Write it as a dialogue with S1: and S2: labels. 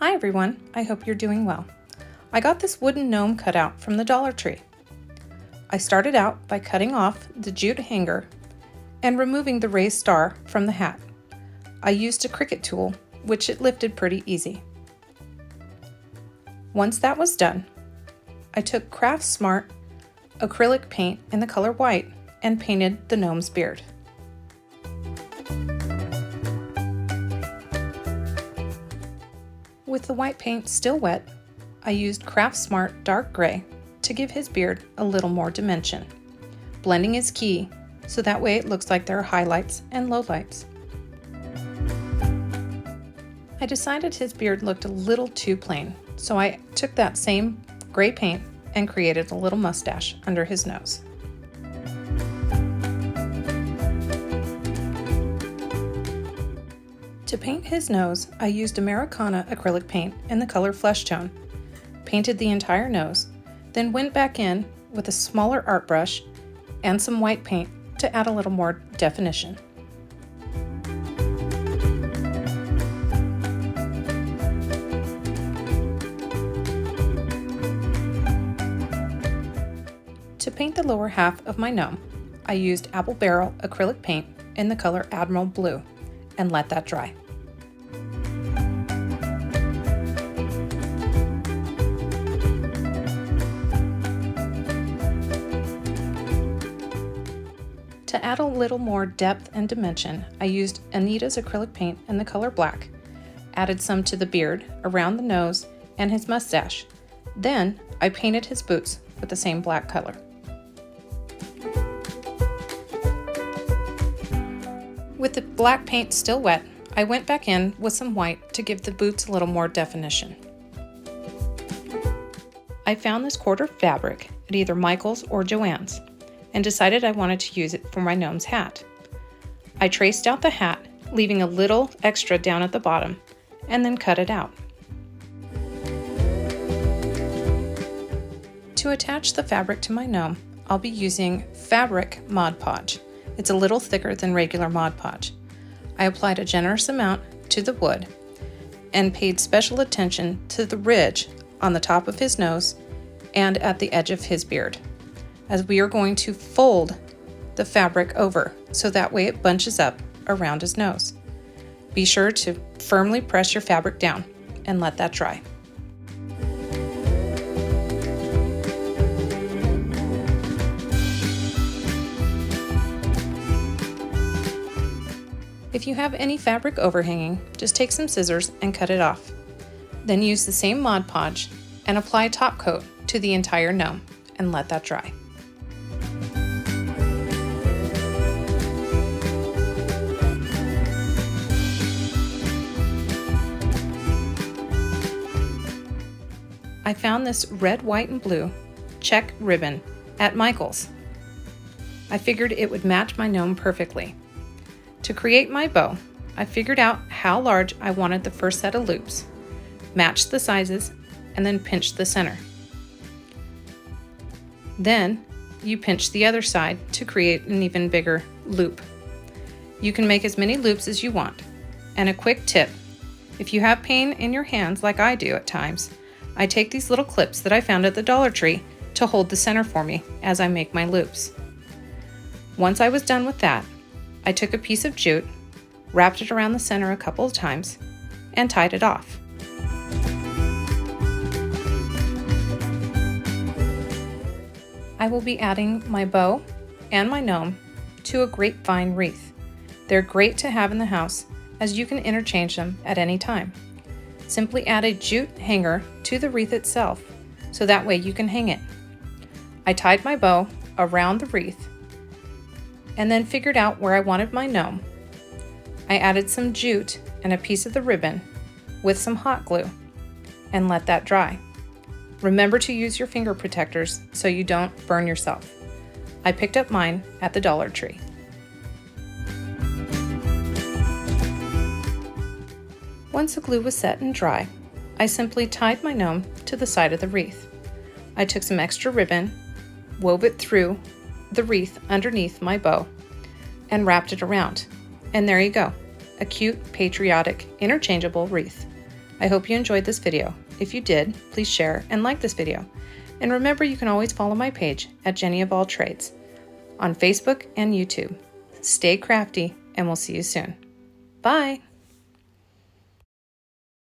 S1: Hi everyone, I hope you're doing well. I got this wooden gnome cutout from the Dollar Tree. I started out by cutting off the jute hanger and removing the raised star from the hat. I used a Cricut tool, which it lifted pretty easy. Once that was done, I took Craft Smart acrylic paint in the color white and painted the gnome's beard. With the white paint still wet, I used Craft Smart dark gray to give his beard a little more dimension. Blending is key, so that way it looks like there are highlights and lowlights. I decided his beard looked a little too plain, so I took that same gray paint and created a little mustache under his nose. To paint his nose, I used Americana acrylic paint in the color Flesh Tone, painted the entire nose, then went back in with a smaller art brush and some white paint to add a little more definition. To paint the lower half of my gnome, I used Apple Barrel acrylic paint in the color Admiral Blue and let that dry. To add a little more depth and dimension, I used Anita's acrylic paint in the color Black, added some to the beard, around the nose, and his mustache. Then I painted his boots with the same black color. With the black paint still wet, I went back in with some white to give the boots a little more definition. I found this quarter fabric at either Michael's or Joann's and decided I wanted to use it for my gnome's hat. I traced out the hat, leaving a little extra down at the bottom, and then cut it out. To attach the fabric to my gnome, I'll be using fabric Mod Podge. It's a little thicker than regular Mod Podge. I applied a generous amount to the wood and paid special attention to the ridge on the top of his nose and at the edge of his beard, as we are going to fold the fabric over so that way it bunches up around his nose. Be sure to firmly press your fabric down and let that dry. If you have any fabric overhanging, just take some scissors and cut it off. Then use the same Mod Podge and apply top coat to the entire gnome and let that dry. I found this red, white, and blue check ribbon at Michael's. I figured it would match my gnome perfectly. To create my bow, I figured out how large I wanted the first set of loops, matched the sizes, and then pinched the center. Then you pinch the other side to create an even bigger loop. You can make as many loops as you want. And a quick tip, if you have pain in your hands like I do at times, I take these little clips that I found at the Dollar Tree to hold the center for me as I make my loops. Once I was done with that, I took a piece of jute, wrapped it around the center a couple of times, and tied it off. I will be adding my bow and my gnome to a grapevine wreath. They're great to have in the house as you can interchange them at any time. Simply add a jute hanger to the wreath itself so that way you can hang it. I tied my bow around the wreath and then figured out where I wanted my gnome. I added some jute and a piece of the ribbon with some hot glue and let that dry. Remember to use your finger protectors so you don't burn yourself. I picked up mine at the Dollar Tree. Once the glue was set and dry, I simply tied my gnome to the side of the wreath. I took some extra ribbon, wove it through the wreath underneath my bow, and wrapped it around. And there you go, a cute, patriotic, interchangeable wreath. I hope you enjoyed this video. If you did, please share and like this video. And remember, you can always follow my page at Jenny of All Trades on Facebook and YouTube. Stay crafty, and we'll see you soon. Bye!